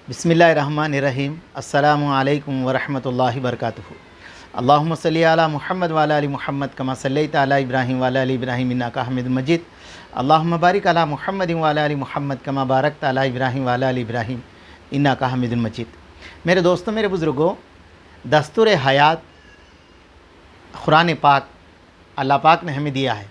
बिस्मिल्लाहिर्रहमानिर्रहीम। अस्सलामु अलैकुम वरहमतुल्लाहि वबरकातुहू। अल्लाहुम्मा सल्ली अला मुहम्मद व अला आलि मुहम्मद कमा सल्लैता अला इब्राहीम व अला आलि इब्राहीम इन्नका हमीदुम मजीद। अल्लाहुम्मा बारिक अला मुहम्मद व अला आलि मुहम्मद कमा बारकता अला इब्राहीम व अला आलि इब्राहीम इन्नका हमीदुम मजीद। मेरे दोस्तों, मेरे बुज़ुर्गों, दस्तूर हयात कुरान पाक अल्लाह पाक ने हमें दिया है।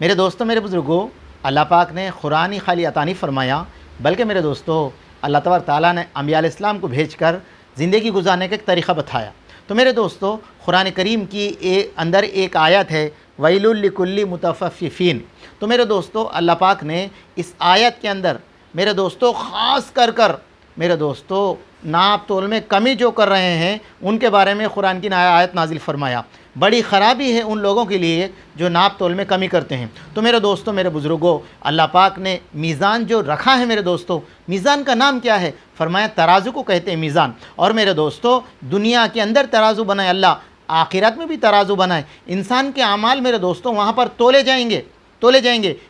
मेरे दोस्तों, मेरे बुज़ुर्गों, अल्लाह पाक ने कुरान ही खाली अता नहीं फरमाया, बल्कि मेरे दोस्तों अल्लाह तबारक ताला ने अंबिया अलैहिस्सलाम को भेजकर ज़िंदगी गुजारने का एक तरीक़ा बताया। तो मेरे दोस्तों, कुरान करीम की अंदर एक आयत है, वैलुल लिकुल्ली मुतफ़्फ़िफ़ीन। तो मेरे दोस्तों, अल्लाह पाक ने इस आयत के अंदर मेरे दोस्तों ख़ास कर मेरे दोस्तों नाप तोल में कमी जो कर रहे हैं उनके बारे में कुरान की आयत नाजिल फरमाया। बड़ी ख़राबी है उन लोगों के लिए जो नाप तोल में कमी करते हैं। तो मेरे दोस्तों, मेरे बुज़ुर्गों, अल्लाह पाक ने मीज़ान जो रखा है, मेरे दोस्तों मीज़ान का नाम क्या है? फरमाया तराजू को कहते हैं मीज़ान। और मेरे दोस्तों, दुनिया के अंदर तराजू बनाए अल्लाह, आखिरत में भी तराजू बनाए। इंसान के अमाल मेरे दोस्तों वहाँ पर तोले जाएंगे।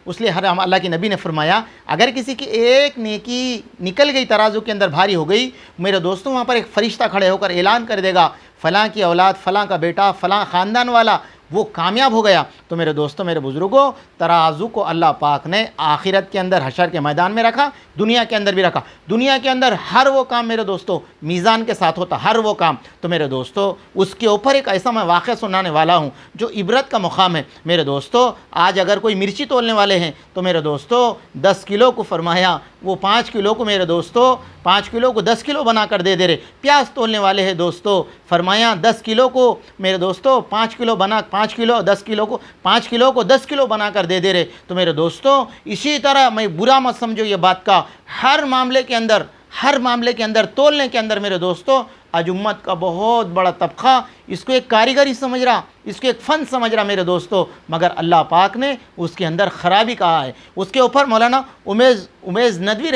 उसलिए हर अल्लाह के नबी ने फरमाया, अगर किसी की एक नेकी निकल गई तराजू के अंदर भारी हो गई, मेरे दोस्तों वहाँ पर एक फ़रिश्ता खड़े होकर ऐलान कर देगा, फ़लाँ की औलाद, फ़लाँ का बेटा, फ़लाँ ख़ानदान वाला वो कामयाब हो गया। तो मेरे दोस्तों, मेरे बुज़ुर्गों, तराजू को अल्लाह पाक ने आखिरत के अंदर हशर के मैदान में रखा, दुनिया के अंदर भी रखा। दुनिया के अंदर हर वो काम मेरे दोस्तों मीज़ान के साथ होता, हर वो काम। तो मेरे दोस्तों, उसके ऊपर एक ऐसा मैं वाक़या सुनाने वाला हूँ जो इबरत का मुक़ाम है। मेरे दोस्तों, आज अगर कोई मिर्ची तोलने वाले हैं तो मेरे दोस्तों 10 किलो को फरमाया, वो 5 किलो को मेरे दोस्तों 5 किलो को 10 किलो बना कर दे रहे। प्याज तोलने वाले हैं दोस्तों, फरमाया 10 किलो को मेरे दोस्तों 5 किलो बना 5 किलो 10 किलो को 5 किलो को 10 किलो बना कर दे रहे। तो मेरे दोस्तों, इसी तरह मैं बुरा मत समझो ये बात का, हर मामले के अंदर तोलने के अंदर मेरे दोस्तों आज उम्मत का बहुत बड़ा तबका इसको एक कारीगरी समझ रहा, इसको एक फ़न समझ रहा मेरे दोस्तों, मगर अल्लाह पाक ने उसके अंदर ख़राबी कहा है। उसके ऊपर मौलाना उमेज़ नदवी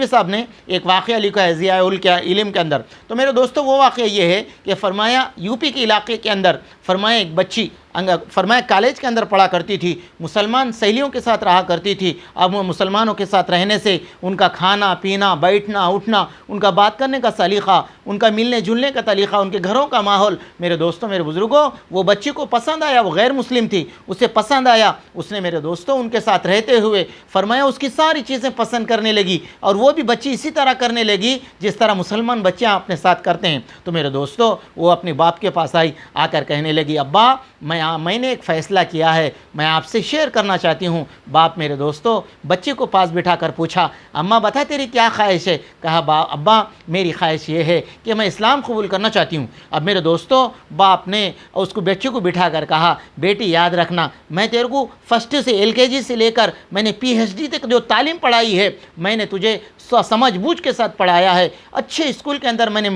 साहब ने एक वाक़या लिखा है ज़ियाउल इल्म के अंदर। तो मेरे दोस्तों, वो वाक़या ये है कि फरमाया यूपी के इलाके के अंदर फरमाया एक बच्ची फरमाया कॉलेज के अंदर पढ़ा करती थी, मुसलमान सहेलियों के साथ रहा करती थी। अब वो मुसलमानों के साथ रहने से उनका खाना पीना, बैठना उठना, उनका बात करने का सलीक़ा, उनका मिलने जुलने का तरीक़ा, उनके घरों का माहौल, मेरे दोस्तों, मेरे बुज़ुर्गों, वो बच्ची को पसंद आया। वो गैर मुस्लिम थी, उसे पसंद आया। उसने मेरे दोस्तों उनके साथ रहते हुए फरमाया उसकी सारी चीज़ें पसंद करने लगी, और वो भी बच्ची इसी तरह करने लगी जिस तरह मुसलमान बच्चियाँ अपने साथ करते हैं। तो मेरे दोस्तों, वो अपने बाप के पास आई, आकर कहने लगी, अब्बा मैंने एक फ़ैसला किया है, मैं आपसे शेयर करना चाहती हूँ। बाप मेरे दोस्तों बच्चे को पास बिठा कर पूछा, अम्मा बता तेरी क्या ख्वाहिश है? कहा, अब्बा मेरी ख्वाहिश ये है कि मैं इस्लाम कबूल करना चाहती हूँ। अब मेरे दोस्तों, बाप ने उसको बच्चे को बिठा कर कहा, बेटी याद रखना, मैं तेरे को फर्स्ट से LKG से लेकर मैंने PhD तक जो तालीम पढ़ाई है, मैंने तुझे समझ बूझ के साथ पढ़ाया है। अच्छे स्कूल के अंदर मैंने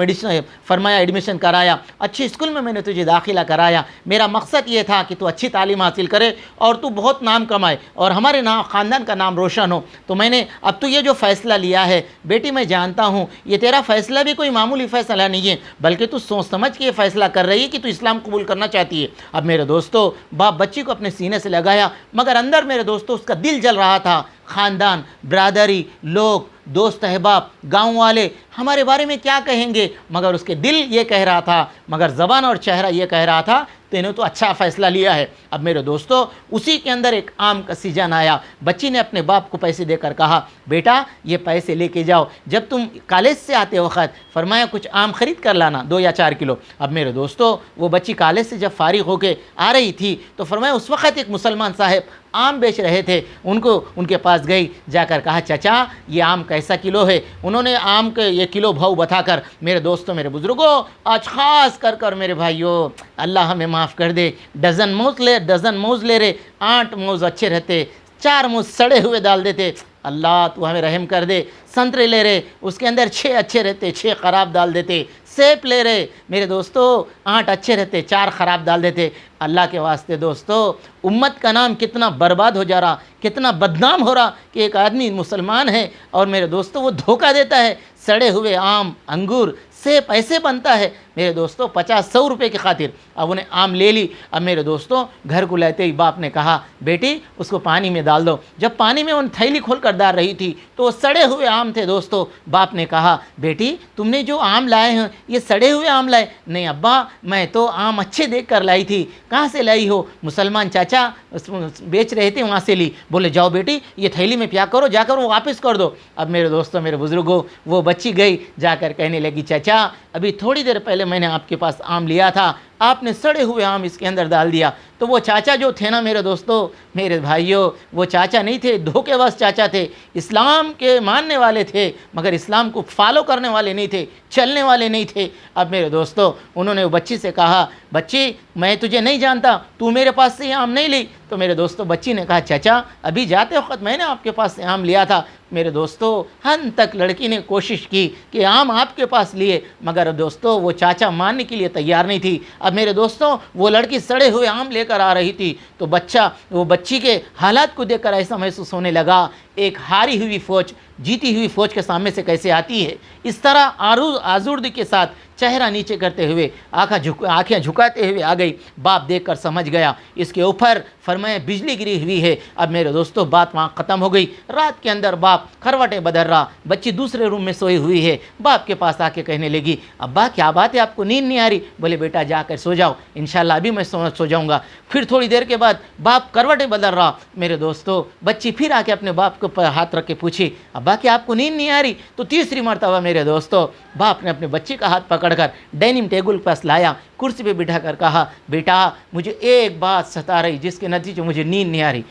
फरमाया एडमिशन कराया, अच्छे स्कूल में मैंने तुझे दाखिला कराया। मेरा मकसद ये था कि तू अच्छी तालीम हासिल करे और तू बहुत नाम कमाए और हमारे ख़ानदान का नाम रोशन हो। तो मैंने अब तू ये जो फ़ैसला लिया है बेटी, मैं जानता हूँ ये तेरा फ़ैसला भी कोई मामूली फ़ैसला नहीं है, बल्कि तू सोच समझ के ये फ़ैसला कर रही है कि तू इस्लाम कबूल करना चाहती है। अब मेरे दोस्तों, बाप बच्ची को अपने सीने से लगाया, मगर अंदर मेरे दोस्तों उसका दिल जल रहा था। ख़ानदान, बरादरी, लोग, दोस्त अहबाब, गाँव वाले हमारे बारे में क्या कहेंगे, मगर उसके दिल ये कह रहा था, मगर ज़बान और चेहरा ये कह रहा था तूने तो अच्छा फ़ैसला लिया है। अब मेरे दोस्तों, उसी के अंदर एक आम का सीजन आया। बच्ची ने अपने बाप को पैसे देकर कहा, बेटा ये पैसे लेके जाओ, जब तुम कॉलेज से आते वक्त फरमाया कुछ आम ख़रीद कर लाना 2 या 4 किलो। अब मेरे दोस्तों, वो बच्ची कॉलेज से जब फारिग होकर आ रही थी तो फरमाया उस वक़्त एक मुसलमान साहब आम बेच रहे थे, उनके पास गई, जाकर कहा, चाचा ये आम कैसा किलो है? उन्होंने आम के ये किलो भाव बताकर मेरे दोस्तों, मेरे बुज़ुर्गों, आज ख़ास कर मेरे भाइयों, अल्लाह हमें माफ़ कर दे, डज़न मौज़ ले रहे, 8 मौज़ अच्छे रहते, 4 मौज़ सड़े हुए डाल देते। अल्लाह तू हमें रहम कर दे। संतरे ले रहे, उसके अंदर 6 अच्छे रहते, 6 ख़राब डाल देते। सेब ले रहे मेरे दोस्तों, 8 अच्छे रहते, 4 ख़राब डाल देते। अल्लाह के वास्ते दोस्तों, उम्मत का नाम कितना बर्बाद हो जा रहा, कितना बदनाम हो रहा कि एक आदमी मुसलमान है और मेरे दोस्तों वो धोखा देता है। सड़े हुए आम, अंगूर, सेब ऐसे बनता है, मेरे दोस्तों 50-100 रुपये की खातिर अब उन्हें आम ले ली। अब मेरे दोस्तों घर को लाते ही बाप ने कहा बेटी उसको पानी में डाल दो। जब पानी में उन थैली खोल कर डाल रही थी तो वो सड़े हुए आम थे दोस्तों। बाप ने कहा बेटी तुमने जो आम लाए हैं ये सड़े हुए आम लाए? नहीं अब्बा मैं तो आम अच्छे देख कर लाई थी। कहाँ से लाई हो? मुसलमान चाचा बेच रहे थे वहाँ से ली। बोले जाओ बेटी ये थैली में प्याक करो, जाकर वो वापस कर दो। अब मेरे दोस्तों मेरे बुजुर्गों वो बच्ची गई जाकर कहने लगी चाचा अभी थोड़ी देर पहले मैंने आपके पास आम लिया था, आपने सड़े हुए आम इसके अंदर डाल दिया। तो वो चाचा जो थे ना मेरे दोस्तों मेरे भाइयों वो चाचा नहीं थे, धोखेबाज चाचा थे। इस्लाम के मानने वाले थे मगर इस्लाम को फॉलो करने वाले नहीं थे, चलने वाले नहीं थे। अब मेरे दोस्तों उन्होंने वो बच्ची से कहा बच्ची मैं तुझे नहीं जानता, तू मेरे पास से आम नहीं ली। तो मेरे दोस्तों बच्ची ने कहा चाचा अभी जाते वक्त मैंने आपके पास से आम लिया था। मेरे दोस्तों हन तक लड़की ने कोशिश की कि आम आपके पास लिए मगर दोस्तों वो चाचा मानने के लिए तैयार नहीं थी। अब मेरे दोस्तों वो लड़की सड़े हुए आम लेकर आ रही थी तो वो बच्ची के हालात को देखकर ऐसा महसूस होने लगा एक हारी हुई फौज जीती हुई फौज के सामने से कैसे आती है, इस तरह आज़ुर्द के साथ चेहरा नीचे करते हुए आंखें झुकाते हुए आ गई। बाप देखकर समझ गया इसके ऊपर फरमाया बिजली गिरी हुई है। अब मेरे दोस्तों बात वहाँ ख़त्म हो गई। रात के अंदर बाप करवटें बदल रहा, बच्ची दूसरे रूम में सोई हुई है। बाप के पास आके कहने लगी अब्बा क्या बात है आपको नींद नहीं आ रही? बोले बेटा जाकर सो जाओ, इंशाल्लाह अभी मैं सो जाऊँगा। फिर थोड़ी देर के बाद बाप करवटें बदल रहा। मेरे दोस्तों बच्ची फिर आके अपने बाप के ऊपर हाथ रख के पूछी अब्बा क्या आपको नींद नहीं आ रही? तो तीसरी मरतबा मेरे दोस्तों बाप ने अपने बच्चे का हाथ पकड़कर डाइनिंग टेबल पास लाया, कुर्सी पे बिठा कर कहा बेटा मुझे एक बात सता रही जिसके नतीजे मुझे नींद नहीं आ रही।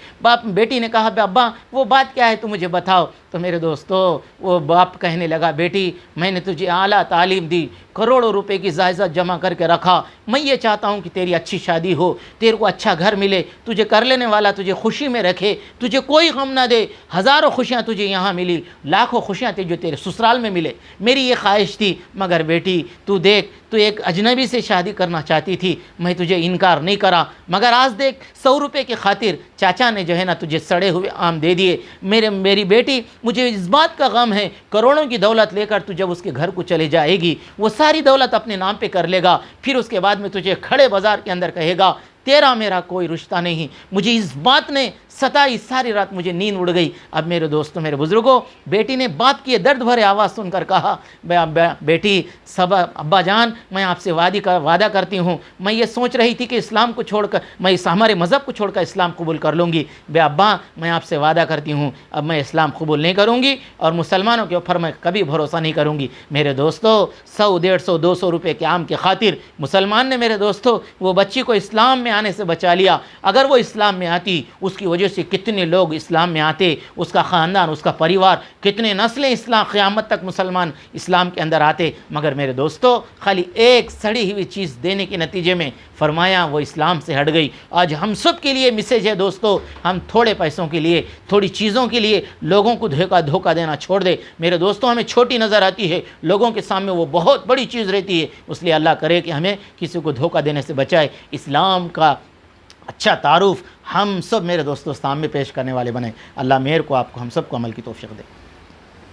बेटी ने कहा अब्बा वो बात क्या है तुम मुझे बताओ। तो मेरे दोस्तों वो बाप कहने लगा बेटी मैंने तुझे आला तालीम दी, करोड़ों रुपए की जायदाद जमा करके रखा, मैं ये चाहता हूँ कि तेरी अच्छी शादी हो, तेरे को अच्छा घर मिले, तुझे कर लेने वाला तुझे खुशी में रखे, तुझे कोई गम ना दे। हज़ारों खुशियाँ तुझे यहाँ मिली, लाखों खुशियाँ जो तेरे ससुराल में मिले, मेरी ये ख्वाहिश थी। मगर बेटी तू देख तू एक अजनबी से शादी करना चाहती थी, मैं तुझे इनकार नहीं करा मगर आज देख 100 रुपये की खातिर चाचा ने जो है ना तुझे सड़े हुए आम दे दिए। मेरी बेटी मुझे इस बात का गम है करोड़ों की दौलत लेकर तू जब उसके घर को चले जाएगी वो सारी दौलत अपने नाम पे कर लेगा, फिर उसके बाद में तुझे खड़े बाज़ार के अंदर कहेगा तेरा मेरा कोई रिश्ता नहीं। मुझे इस बात ने सताई, सारी रात मुझे नींद उड़ गई। अब मेरे दोस्तों मेरे बुज़ुर्गों बेटी ने बाप की दर्द भरे आवाज़ सुनकर कहा बेटी सब अब्बा जान मैं आपसे वादा करती हूँ, मैं ये सोच रही थी कि इस्लाम को छोड़कर मैं हमारे मज़हब को छोड़कर इस्लाम कबूल कर लूँगी। अब्बा मैं आपसे वादा करती हूँ अब मैं इस्लाम कबूल नहीं करूँगी और मुसलमानों के ऊपर मैं कभी भरोसा नहीं करूँगी। मेरे दोस्तों 100, 150, 200 रुपये के आम की खातिर मुसलमान ने मेरे दोस्तों वो बच्ची को इस्लाम में आने से बचा लिया। अगर वो इस्लाम में आती उसकी वजह से कितने लोग इस्लाम में आते, उसका ख़ानदान उसका परिवार कितने नस्लें इस्लाम क़यामत तक मुसलमान इस्लाम के अंदर आते। मगर मेरे दोस्तों खाली एक सड़ी हुई चीज़ देने के नतीजे में फरमाया वो इस्लाम से हट गई। आज हम सब के लिए मैसेज है दोस्तों, हम थोड़े पैसों के लिए थोड़ी चीज़ों के लिए लोगों को धोखा देना छोड़ दे। मेरे दोस्तों हमें छोटी नज़र आती है, लोगों के सामने वो बहुत बड़ी चीज़ रहती है, इसलिए अल्लाह करे कि हमें किसी को धोखा देने से बचाए। इस्लाम का अच्छा तारुफ हम सब मेरे दोस्तों सामने पेश करने वाले बने। अल्लाह मेहर को आपको हम सबको अमल की तौफीक दे।